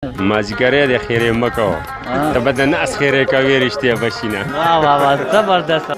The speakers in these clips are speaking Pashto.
مازیګری د خیرې مه کوه ته به د ناس خیرې کوې رښتیا به شي نه. واه واه واه زبردست.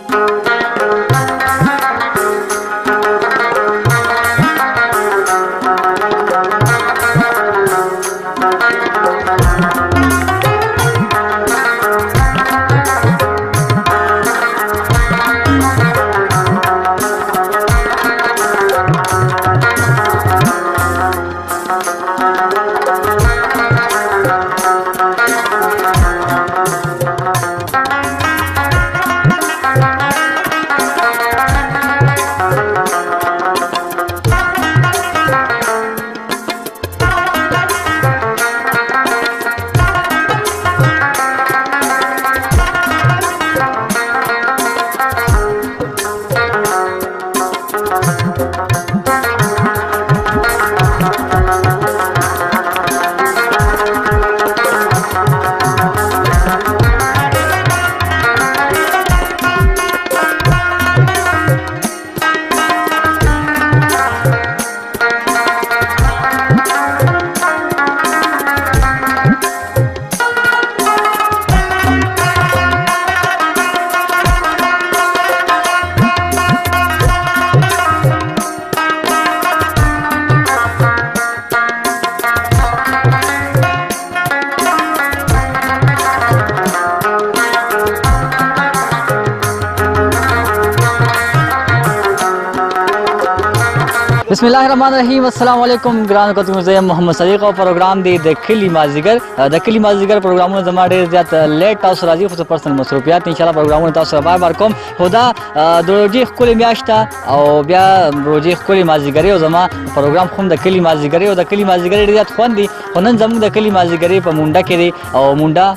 بسم الله الرحمن الرحیم. السلام علیکم ګرانو کتونکو، زه یم محمد صدیق او پروګرام دی د کلی مازدیګر. د کلی مازدیګر پروګرامونه زما ډېر زیات لیټ تاسو راځي، خو پرسنل مصروفیات ان شاء الله پروګرامونه تاسو سره بار کوم. خو دا د روژې ښکلې میاشت ده او بیا روژې ښکلې مازدیګري او زما پروګرام خو د کلی مازدیګري او د کلی مازدیګري ډېر زیات خوند دي. خو نن زموږ د کلی مازدیګري په مونډه کې دی او مونډه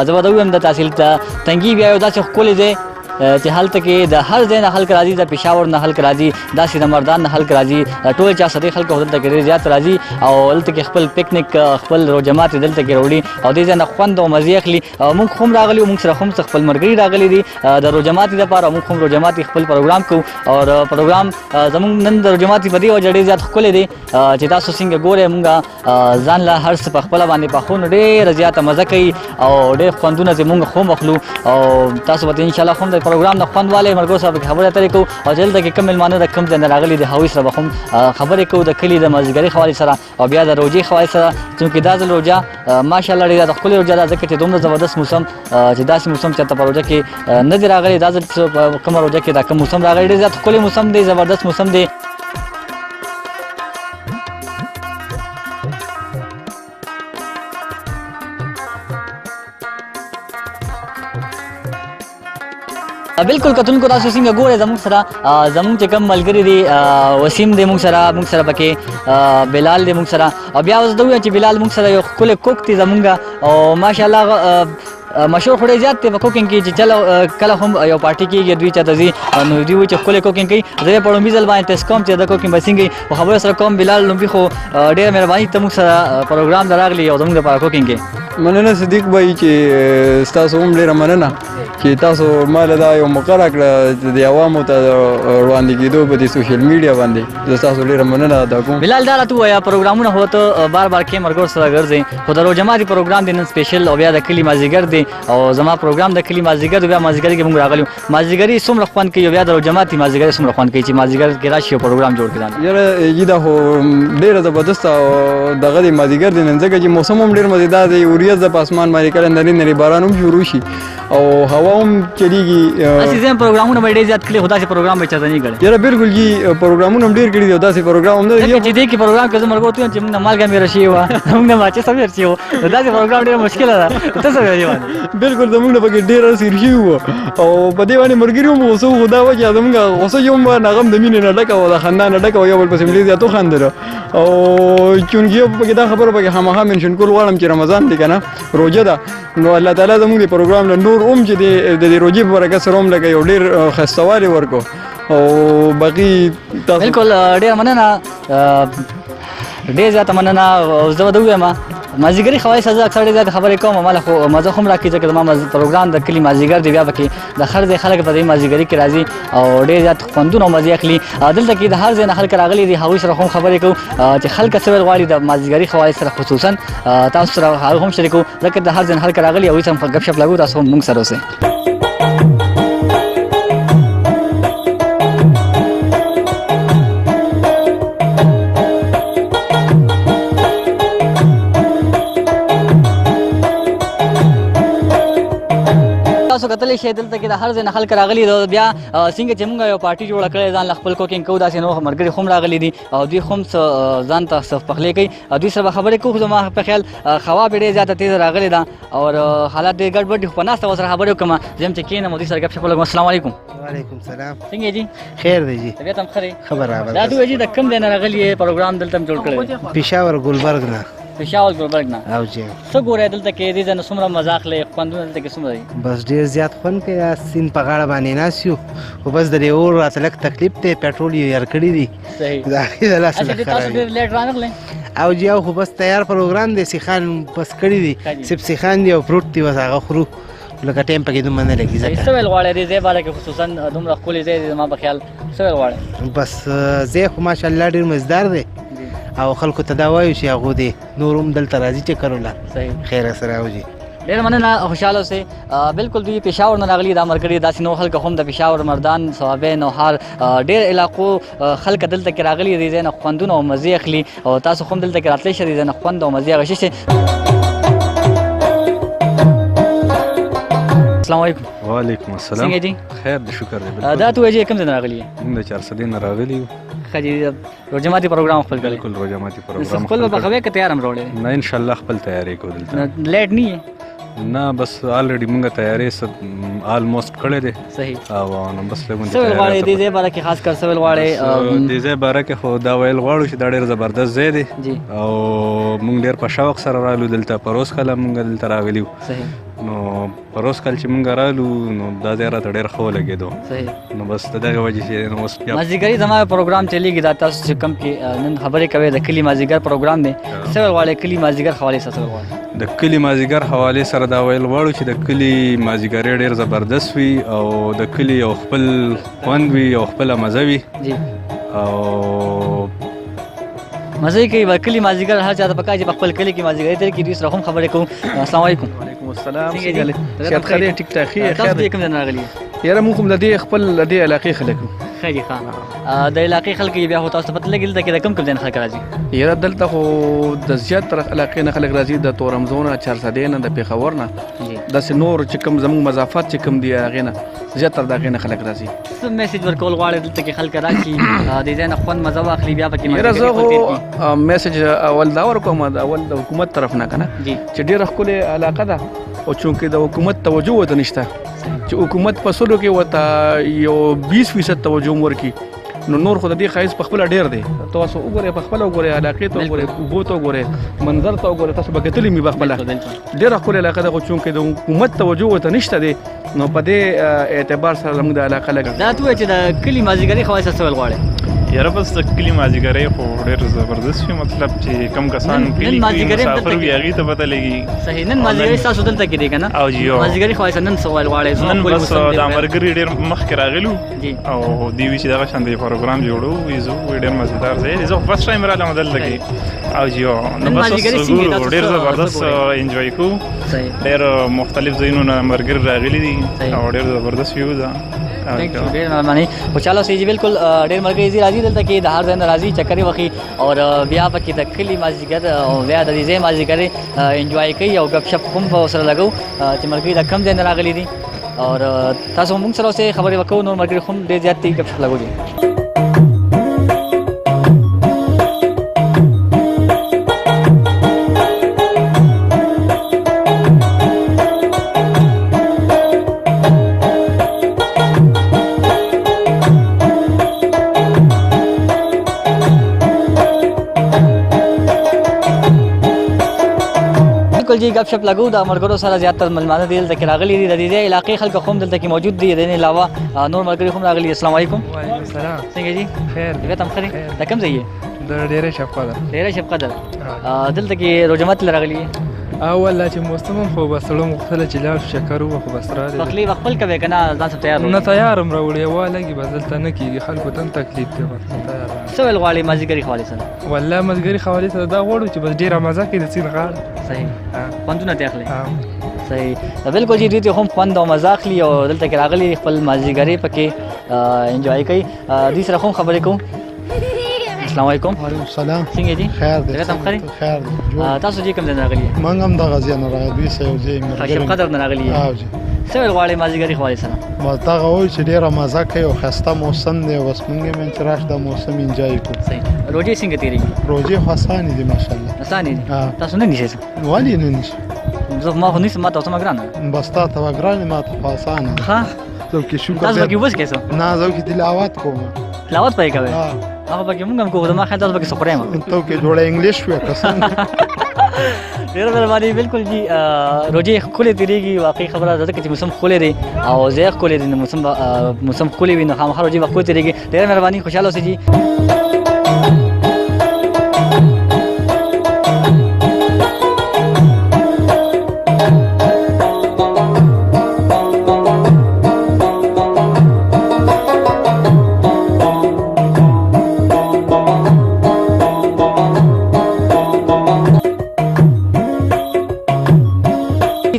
زه به د ووایم د تحصیل تنګي بیا یو داسې ښکلی دی چې هلته کې د هر ځای نه خلک راځي، د پېښور نه خلک راځي، داسې د مردان نه خلک راځي، ټول چا سره خلک دلته کې ډېر زیات راځي او هلته کې خپل پکنیک خپل روجمات دلته کې راوړي او دې ځای نه خوند او مزې اخلي. موږ هم راغلي او موږ سره هم خپل ملګري راغلي دي د روجماتي دپاره. موږ هم روجماتي خپل پروګرام کوو او پروګرام زموږ نن د روجماتي په دې وجه ډېر زیات ښکلی دی چې تاسو څنګه ګورئ. موږ ځان له هر څه په خپله باندې پخو نو ډېره زیاته مزه کوي او ډېر خوندونه چې موږ هم اخلو او تاسو به انشاءالله هم د پروګرام نه خوند والی ملګرو سره پکې خبرې اترې کوو او چې دلته کې کوم مېلمانه د کوم ځای نه راغلي د هغوی سره به هم خبرې کوو د کلي د مازدیګري حوالې سره او بیا د روژې حوالې سره. چونکې دا ځل روژه ماشاءالله ډېره د ښکلې روژه ده ځکه چې دومره زبردست موسم چې داسې موسم چېرته په روژه کې نه دی راغلی. دا ځل په کومه روژه کې دا کوم موسم راغلی ډېر زیات ښکلی موسم دی، زبردست موسم دی. بالکل کتونکو تاسو څنګه ګورئ زموږ سره زموږ چې کوم ملګري دي وسیم دی موږ سره پکې بلال دی موږ سره او بیا اوس د ووایم چې بلال موږ سره یو ښکلی کوک دی زموږ او ماشاءالله مشهور خو ډېر زیات دی په کوکینګ کې چې کله هم یو پارټي کېږي دوی چاته ځي نو دوی وایي چې ښکلی کوکینګ کوي. زه یې په لومړي ځل باندې ټیسټ کوم چې د کوکینګ به څنګه وي خو خبرې سره کوم. بلال لومړي خو ډېره مهرباني ته موږ سره پروګرام ته راغلي او زموږ لپاره کوکینګ کې. مننه صدیق بھائی چې ستاسو هم ډېره مننه چې تاسو ما له دا یو موقع راکړه د عوامو ته وړاندې کېدو په دې سوشل میډیا باندې. زه ستاسو ډېره مننه ادا کوم. بلال دا راته ووایه پروګرامونه خو ته بار بار کې ملګرو سره ګرځئ خو د روجماتي پروګرام دی نن سپیشل او بیا د کلي مازدیګر دی او زما پروګرام د کلي مازدیګر دی. بیا مازدیګري کې موږ راغلي یو مازدیګري څومره خوند کوي او بیا د روجماتي مازدیګري څومره خوند کوي چې مازدیګر کې راشي او پروګرام جوړ کړي. یاره دا خو ډېره زبردسته دغه دی مازدیګر دی نن ځکه چې موسم هم ډېر مزېدار دی. وریځ د په اسمان باندې کله نري نري باران هم شروع شي او هوا هم چلیږي. اسی ځین پروګرامونه به ډېر زیات کړي خو داسې پروګرام به چاته نه کړی. یاره بالکل جي پروګرامونه هم ډېر کړي دي او داسې پروګرام هم نه دی چې دې کې پروګرام کې زه ملګرو ته وایم چې موږ نه مالګه مې راشي وه موږ نه ماچس هم راشي وو داسې پروګرام ډېره مشکله ده. ته څه وایې باندې بالکل زموږ نه پکې ډېره سیر شوي وو او په دې باندې ملګري هم غوسه وو. خو دا وه چې زموږ غوسه چې هم نه غم د مینې نه ډکه وه د خندا نه ډکه وه یو بل پسې مې ډېر زیات وخندله او چونکې یو پکې دا خبره پکې خامخا منشن کول غواړم چې رمضان دی که نه روژه ده نو الله تعالی زموږ د پروګرام نه نور هم چې د دې روژې په برکت سره هم لکه یو ډېر ښایسته والی ورکړو او باقي بالکل ډېره مننه ډېر زیاته مننه. زه به د ووایم مازیګری خواهش زه اکثر ډېر زیات خبرې کوم مال خو مزه هم راکړي ځکه زما پروګرام د کلي مازیګر دی بیا پکې د هر ځای خلک په دې مازیګري کې راځي او ډېر زیات خوندونه او مزې اخلي دلته کې د هر ځای نه خلک راغلي دي هغوی سره هم خبرې کوو چې خلک څه ویل غواړي د مازیګري خواهش سره خصوصا تاسو سره هغه هم شریکو ځکه د هر ځای نه خلک راغلي هغوی سره هم ګپ شپ لګو تاسو هم موږ سره اوسئ تاسو کتلی شئ دلته کې د هر ځای نه خلک راغلي دي بیا څنګه چې موږ یو پارټي جوړه کړې ځان له خپل کوکینګ کوو داسې نور ملګري هم راغلي دي او دوی هم ځان ته څه پخلی کوي دوی سره به خبرې کوو زما په خیال خوا به ډېر زیاته تیزه راغلې ده او حالات ډېر ګډوډ دي خو په ناسته ورسره خبرې وکړم زه هم چې کښېنم او دوی سره ګپ شپ ولګوم السلام علیکم وعلیکم سلام څنګه یې جي خیر دی جی طبیعت هم ښه دی خبر راغله دا دوی جي د کوم ځای نه راغلي یې پروګرام دلته هم جوړ کړی دی پېښور ګلبرګ نه پېښور ګلبرګ نه او جی څه ګورئ دلته کې دې ځای نه څومره مزه اخلئ خوندونه دلته کې څومره دي بس ډېر زیات خوند کوي دا سیند په غاړه باندې ناست یو خو بس د دې اور راته لږ تکلیف دی پېټرول یې یار کړي دي صحیح د هغې د لاسه اچھا لږ دې تاسو خراب ډېر لیټ رانغلئ او جی او خو بس تیار پروګرام دی سیخان بس کړي دي صرف سیخان دي او فروټ دي بس هغه خورو لکه ټایم پکې دومره نه لګي صحیح څه ویل غواړئ دې ځای باره کې خصوصا دومره ښکلی ځای دی زما په خیال څه ویل غواړئ بس ځای خو ماشاءالله ډېر مزدار دی او خلکو ته دا وایو چې هغو دی نور هم دلته راځي چکر وله صحیح خیر سره او جی ډېر مننه خوشحاله اوسئ بلکل دوی پېښور نه راغلي دا ملګري داسې نور خلک هم د پېښور مردان صوابۍ نوهار ډېر علاقو خلک دلته کې راغلي دي ځای نه خوندونه او مزې اخلي او تاسو هم دلته کې راتلی شئ ځای نه خوند او مزې اخیستی شئ السلام علیکم وعلیکم السلام څنګه جی خیر دی شکر دی دا ته وایي کوم ځای نه راغلي یې موږ د 400 نه راغلي یو ښه جي روژه ماتي پروګرام خپل کړی بالکل روژه ماتي پروګرام خپل به پخوې که تیار هم راوړی نه ان شاء الله خپل تیاری کو دلته لیټ نه یې نه بس الریډي موږ تیاری آلموست کړی دی صحیح او نو بس لږ څه ویل غواړئ دې ځای باره کې خاص کر څه ویل غواړئ دې ځای باره کې خو دا ویل غواړو چې دا ډېر زبردست ځای دی جی او موږ ډېر په شوق سره رالو دلته پروس کله موږ دلته راغلي یو صحیح نو پروس کال چې موږ رالو نو دا ځای راته ډېر ښه ولګېدو صحیح نو بس د دغه وجې چې نو اوس بیا مازیګري زما پروګرام چلیږي دا تاسو چې کوم کې نن خبرې کوئ د کلي مازیګر پروګرام دی څه ویل غواړئ کلي مازیګر حوالې سره څه ویل غواړئ د کلي مازیګر حوالې سره دا ویل غواړو چې د کلي مازیګري ډېر زبردست وي او د کلي یو خپل خوند وي یو خپله مزه وي جی او مزه یې کوي کلي مازیګر هر چا ته پکار چې په خپل کلي کې مازیګري تېر کړي دوی سره هم خبرې کوو السلام علیکم وعلیکم السلام څنګه څنګه دي؟ صحت ښه دی ټیک ټاک ښه تاسو خیر دې کوم ځای نه راغلي یاره موږ هم د دې خپل د دې علاقې خلک یو. ښه دي ښه د علاقې خلک یې بیا خو تاسو ته پته لګي دلته کې د کوم کوم ځای نه خلک راځي یاره دلته خو د زیاتره علاقې نه خلک راځي د تورمزو نه 400 نه د پېښور نه جی داسې نور چې کوم زموږ مضافات چې کوم دي هغې نه زیاتره د هغې نه خلک راځي څه میسج ورکول غواړئ دلته کې خلک راشي د ځای نه خوند مزه واخلي بیا پکې یاره زه مازیګري خپل تېر خو میسج اول دا ورکوم اول د حکومت طرف نه که نه کړي. جی چې ډېره ښکلې علاقه ده او چونکې د حکومت توجه ورته نشته چې حکومت په سلو کې ورته یو 20% توجه ورکړي نو نور خو د دې ښایست په خپله ډېر دی تاسو وګورئ په خپله وګورئ علاقې ته وګورئ اوبو ته وګورئ منظر ته وګورئ تاسو به کتلي مې په خپله ډېره ښکلې علاقه ده خو چونکې د حکومت توجه ورته نشته دی نو په دې اعتبار سره زموږ د علاقه لږ دا ته وایي چې د کلي مازیګري خواهش څه ویل غواړئ یاره بس د کلي مازیګرۍ خو ډېر زبردست وي مطلب چې کم کسان نن کلي کې مازیګرۍ مسافر دلته وي هغې ته پته لګي صحیح نن مازیګري ستاسو دلته کې دی که نه او جی او مازیګري خواهش نن څه ویل غواړئ زما نن ښکلي بس موسم دی دا ملګري ډېر مخکې راغلو جی او دوی وي چې دغه شان دی پروګرام جوړو وي زه وی ډېر مزېدار ځای دی زه خو فرسټ ټایم رالم دلته کې او جی او نو نن بس مازیګري اوس څنګه ګورو تاسو ډېر څه زبردست ګورئ؟ انجوای کوو صحیح ډېر مختلف ځایونو نه ملګري راغلي دي صحیح. او ډېر زبردست ویو ده thank you ډېر مهرباني خوشاله اوسئ جی بالکل ډېر ملګري دي راځي دلته کې د هر ځای نه راځي چکرې وخي او بیا پکې د کلي مازیګر او بیا د دې ځای مازیګرې انجوای کوي او ګپ شپ هم به ورسره لګو چې ملګري د کوم ځای نه راغلي دي او تاسو هم موږ سره اوسئ خبرې وکړو نور ملګري هم ډېر زیات دي ګپ شپ لګو دي بالکل جی ګپ شپ لګو د ملګرو سره زیاتره ملمانه دي دلته کې راغلي دي د دې علاقې خلک هم دلته کې موجود دي د دې علاوه نور ملګري هم راغلي السلام علیکم وعلیکم السلام څنګه جی خیر طبیعت هم ښه دی د کوم ځای یې د ډیره شپه ده ډیره شپه ده دلته کې روژه ماتي راغلي اول چې موسم هم خو بس سړی مختلف چې لاړ شکر وو خو بس راغلی پخلی خپل کوي که نه ځان سره تیار نه تیار هم راوړی وا لګي بس دلته نه کېږي خلکو ته هم تکلیف دی بس تیار څه ویل غواړې مازدیګري حوالې سره والله ملګري حوالې سره دا غواړو چې بس ډېره مزه کوي د سیند غاړه صحیح خوندونه ترې اخلي صحیح بالکل جی دوی ته هم خوند او مزه اخلي او دلته کې راغلي خپل مازدیګري پکې انجوای کوي دوی سره هم خبرې کوم السلام علیکم وعلیکم السلام څنګه دي خیر دی څنګه تم خیر خیر دی تاسو چې کوم ځای نه راغلي موږ هم د غزې نه راغلي سیو ځای خاشم قدر نه راغلي جی څه ویل غواړې مازدیګري حوالې سره ما دا غوي چې ډیره مزه کوي او خسته موسم دی بس موږ هم چې راش د موسم انجوای کوو صحیح روزي څنګه تیریږي روزي خاصانه دي ماشاءالله اسانه دي تاسو نه نشئ ولی نه نشئ زه ما خو نشم ما تاسو ما ګرانه بس تا ته ګرانه ما ته خاصانه ها زه کې شکر تاسو کې وځ کیسه نه زه کې تلاوت کوم تلاوت پای کوي هغه پکې مونږ هم کوو ما خیال تاسو پکې سپریم ته کې جوړه انګلیش وې قسم ډېر مهرباني بالکل جی روزي خولې تیریږي واقعي خبره ده چې موسم خولې دی او زه خولې دي موسم خولې وي نو خامخا روزي وخت تیریږي ډېر مهرباني خوشاله اوسئ جی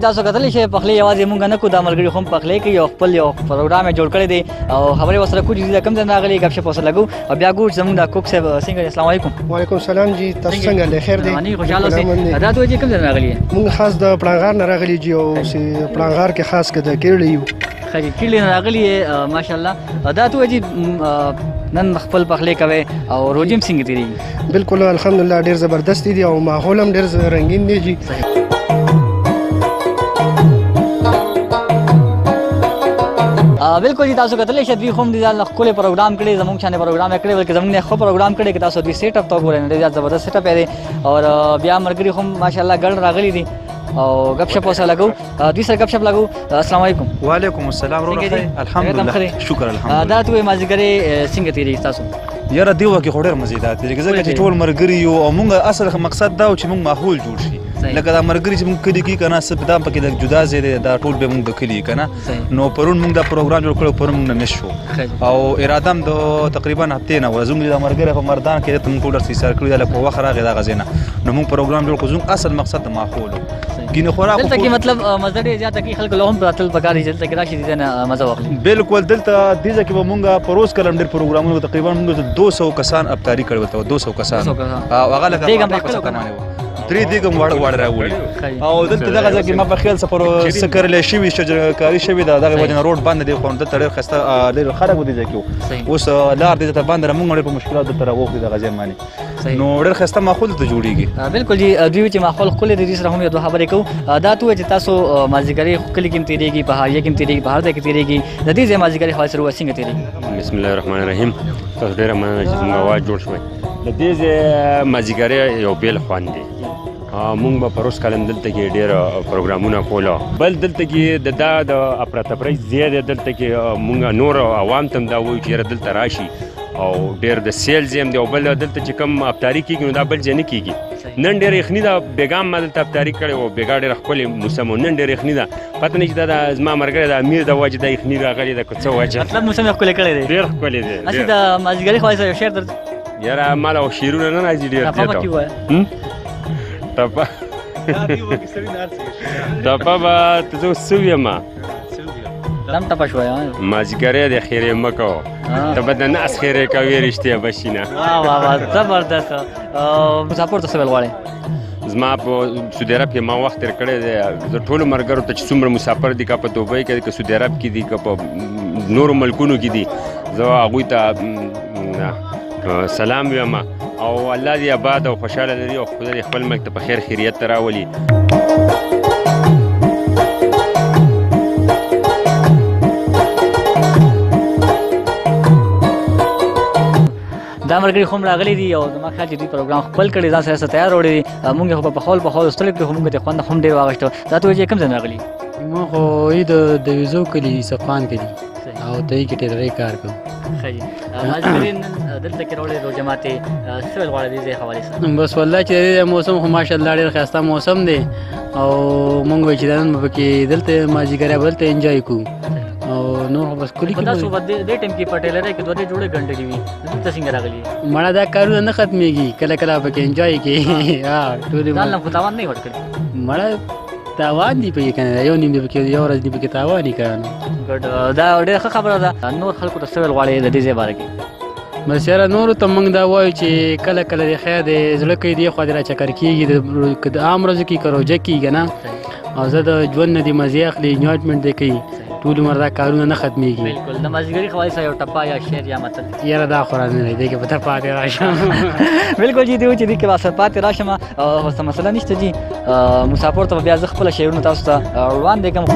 تاسو کتلی شئ پخلی یوازې مونږ نه کوو دا ملګري خو هم پخلی کوي او خپل یو پروګرام یې جوړ کړی دی او خبرې ورسره کوو چې د کوم ځای نه راغلي ګپ شپ ورسره لګو او بیا ګورو چې زموږ دا کوک صاحب څنګه دی السلام علیکم وعلیکم السلام جی تاسو څنګه له خیر دی مانی خوشاله اوسئ دا ته چې کوم ځای نه راغلي مونږ خاص د پړانغار نه راغلي جی او پړانغار کې خاص کده کېړی یو خیر کېړی نه راغلي ماشاءالله دا ته چې نن خپل پخلی کوي او روزي هم څنګه تیریږي بالکل الحمدلله ډیر زبردست دي او ماحول هم ډیر رنگین دی جی بالکل جی تاسو کتلی شئ دوی خو هم د ځان ښکلی پروګرام کړی زموږ شانې پروګرام یې کړی بلکې زموږ نه ښه پروګرام کړی که تاسو دوی سیټ اپ ته وګورئ نو ډېر زیات زبردست سیټ اپ یې دی او بیا ملګري خو هم ماشاءالله ګڼ راغلي دي او گپ شپ ورسره لګو دوی سره گپ شپ لګو السلام علیکم وعلیکم السلام ورحمة الحمدلله شکر الحمدلله دا ته مازدیګري څنګه تیریږي تاسو یاره دی وکه خو ډېر مزیدار دی ځکه چې ټول مرګري یو او موږ اصل مقصد دا چې موږ ماحول جوړ شي لکه دا مرګري چې موږ کلی کې کنه سب دا پکې د جدا ځای دی دا ټول به موږ د کلی کنه نو پرون موږ دا پروګرام جوړ کړو پرون موږ مش شو او اراده هم د تقریبا هفته نه ورزوم د مرګري په مردان کې ته موږ ټول سر کړی دا په وخت راغی دا غزینه نو موږ پروګرام جوړ کړو اصل مقصد د ماحول ګینه خوراک دلته کې مطلب مزه ډېر زیاته کې خلک له هم پراتل پکاري دلته کې راشي دي نه مزه واخلي بالکل دلته دې ځکه به موږ پروز کلم ډېر پروګرامونه تقریبا موږ 200 کسان ابتاری کړو ته 200 کسان او هغه لکه دیګم پکړو کمانه درې دیګم وړ راوړي او دلته دغه ځکه ما په خیال سفر سکر له شي شجرکاری شوی دا دغه وجه روډ باندې دی خو دلته ډېر خسته ډېر خلک ودی ځکه اوس لار دې ته باندې موږ ډېر په مشکلات دلته راغوخي دغه ځمانه نو ډېر خسته ماحول ته جوړیږي بالکل جی دوی چې ماحول خپل دې سره هم یو دوه خبرې کوو دا ته چې تاسو مازدیګري خپل کې تیریږي پهاړی کې تیریږي بهر ته کې تیریږي د دې ځای مازدیګري حواله سره څنګه تیریږي بسم الله الرحمن الرحیم تاسو ډېر مننه چې موږ आवाज جوړ شوی د دې ځای مازدیګري یو بیل خوان دی مونږ به پروس کلم دلته کې ډېر پروګرامونه کوله بل دلته کې د اپراتپرۍ زیاده دلته کې مونږ نور عوام ته دا وایو چې دلته راشي او ډېر د سیل زیم دی او بل دلته چې کوم افطاري کېږي نو دا بل ځای نه کېږي نن ډېر یخني ده بیګام ما دلته افطاري کړې وه بیګا ډېره ښکلې موسم و نن ډېر یخني ده پته نه چې دا زما ملګری د امیر د وجې دا یخني راغلې ده که څه وجه مطلب موسم یې ښکلی کړی دی ډېر ښکلی دی هسې د مازدیګري خواهی سره یو شعر درته یاره ما له شعرونه نه راځي ډېر ټپه پکې ووایه ټپه ټپه به ته زه اوس څه ویم دم ټپه شوی مازدیګری دی خیرې مه کوه ته به د ناس خیرې کوې رښتیا به شي نه واه زبردست مسافر ته څه ویل غواړې زما په سعودي عرب کې ما وخت تېر کړی دی زه ټولو ملګرو ته چې څومره مسافر دي که په دوبۍ کې دي که سعودي عرب کې دي که په نورو ملکونو کې دي زه هغوی ته سلام ویم او الله دې آباد او خوشحاله لري او خدای دې خپل ملک ته په خیر خیریت ته راولي دا ملګري خو هم راغلي دي او زما خیال چې دوی پروګرام خپل کړی ځان سره تیار وړی دي موږ خو په خپل ستړي کړو خو موږ ته خوند هم ډېر واغېسته دا ته وایي چې کوم ځای راغلي ما خو د ویزو کلي صفان کلي او ته یې کې ټیلرۍ کار کوم ښه دلته کې راوړې روژه ماتې څه ویل غواړې دې ځای حوالې سره؟ بس والله چې موسم خو ماشاءالله ډېر ښایسته موسم دی او مونږ وایو چې دا نن به پکې دلته مازدیګری به دلته انجوای کوو او نور خو بس کلي په تاسو به دې ټایم کې په ټیلرۍ کې دوه درې جوړې ګنډلې وي دلته څنګه راغلي؟ مړه دا کارونه نه ختمېږي کله کله پکې انجوای کوي ځان له خو تاوان نه یې ورکړي؟ مړه تاوان دی پکې که نه یو نیم دی پکې یو ورځ دی پکې تاوان یې که نه ګډ دا ډېره ښه خبره ده. نور خلکو ته څه ویل غواړې د دې ځای باره کې؟ بس یاره نورو ته موږ دا وایو چې کله کله د خیر د زړه کوي دې خوا دې را چکر کېږي که د عام ورځو کې که روژه کېږي نه او زه د ژوند نه دې مزې اخلي انجوایمنټ دې کوي ټول عمر دا کارونه نه ختمېږي. بالکل د مازدیګري حوالې سره یو ټپه یا شعر یا متل؟ یاره دا خو رانه دی دې کې به تر پاتې راشم. بالکل جی دی و چې دې کې به اثر پاتې راشم او څه مسله نشته جي. مسافر ته بیا زه خپله شعرونه تاسو ته وړاندې کړم.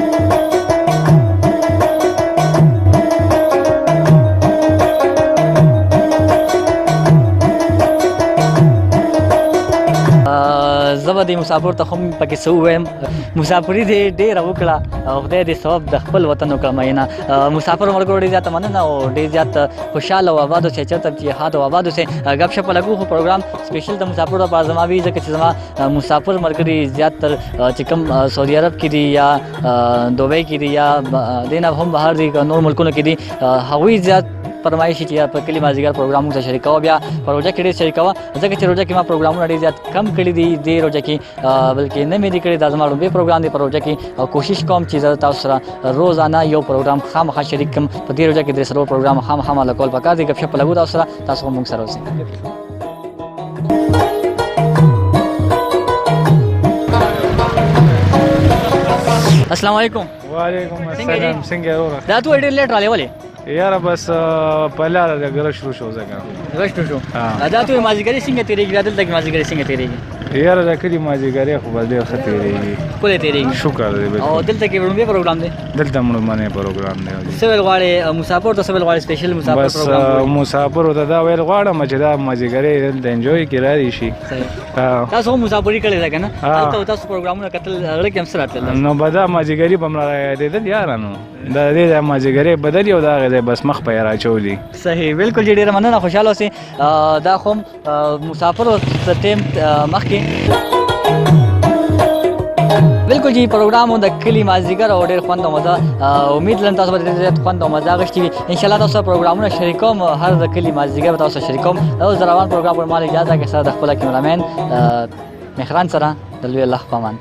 زه به دې مسافر ته هم پکې څه ووایم. مسافري دې ډېره وکړه او خدای دې ثواب د خپل وطن وکړه مینه. مسافر ملګرو ډېر زیاته مننه او ډېر زیات خوشحاله او آباد اوسئ چېرته چې ښاد او آباد اوسئ. ګپ شپ لګو خو پروګرام سپیشل د مسافرو لپاره زما وي ځکه چې زما مسافر ملګري زیاتتر چې کوم سعودي عرب کې دي یا دوبۍ کې دي یا دې نه هم بهر دي نور ملکونو کې دي هغوی زیات فرمایشي چې په کلي مازدیګر پروګرامونو ته شریک کوه. بیا په روژه کې ډېر شریک کوه ځکه چې روژه کې ما پروګرامونه ډېر زیات کم کړي دي دې روژه کې بلکې نه مې دي کړي. دا زما لومړی پروګرام دی په روژه کې او کوشش کوم چې زه تاسو سره روزانه یو پروګرام خامخا شریک کړم. په دې روژه کې درې څلور پروګرام خامخا ماله کول پکار دي. ګپ شپ لګو تاسو سره تاسو هم موږ سره اوسئ. السلام علیکم. وعلیکم السلام. څنګه وروره؟ دا ته ډېر لیټ راغلی ولې؟ یاره بس په لاره د ګره شروع شو ځکه رښتو شو. دا ته مازدیګري څنګه تېرېږي؟ دا دلته کې مازدیګري څنګه تېرېږي؟ یاره د کلي مازدیګري خو بس ډېر ښه تېرېږي. ښکلی تېرېږي. شکر دی. او دلته کې لومړی پروګرام دی؟ دلته لومړی پروګرام دی. څه ویل غواړې مسافر ته څه ویل غواړې سپیشل مسافر پروګرام؟ بس مسافرو ته دا ویل غواړم چې دا مازدیګري دلته انجوای کړي رادي شي. تاسو هم مسافري کړې ده که نه؟ هلته تاسو پروګرامونه کتل زړه کې هم څه راتلل؟ نو به دا مازدیګري به م رایادېدل یارانو د دې د مازدیګري بدل یو د هغې ځای بس مخ په یې راچولي. صحیح بالکل جی ډېره مننه خوشحاله اوسئ. دا خو مسافرو څه ټیم مخکې بالکل جی پروګرام د کلي مازدیګر او ډېر خوند او مزه امید لرم تاسو به ډېر زیات خوند او مزه اخیستي وي. انشاءالله تاسو سره پروګرامونه شریکوم هر د کلي مازدیګر به تاسو سره شریکوم. او زه روان پروګرام پر مال اجازه کې سره د خپله کیمرامین مهران سره د لوی الله په امان.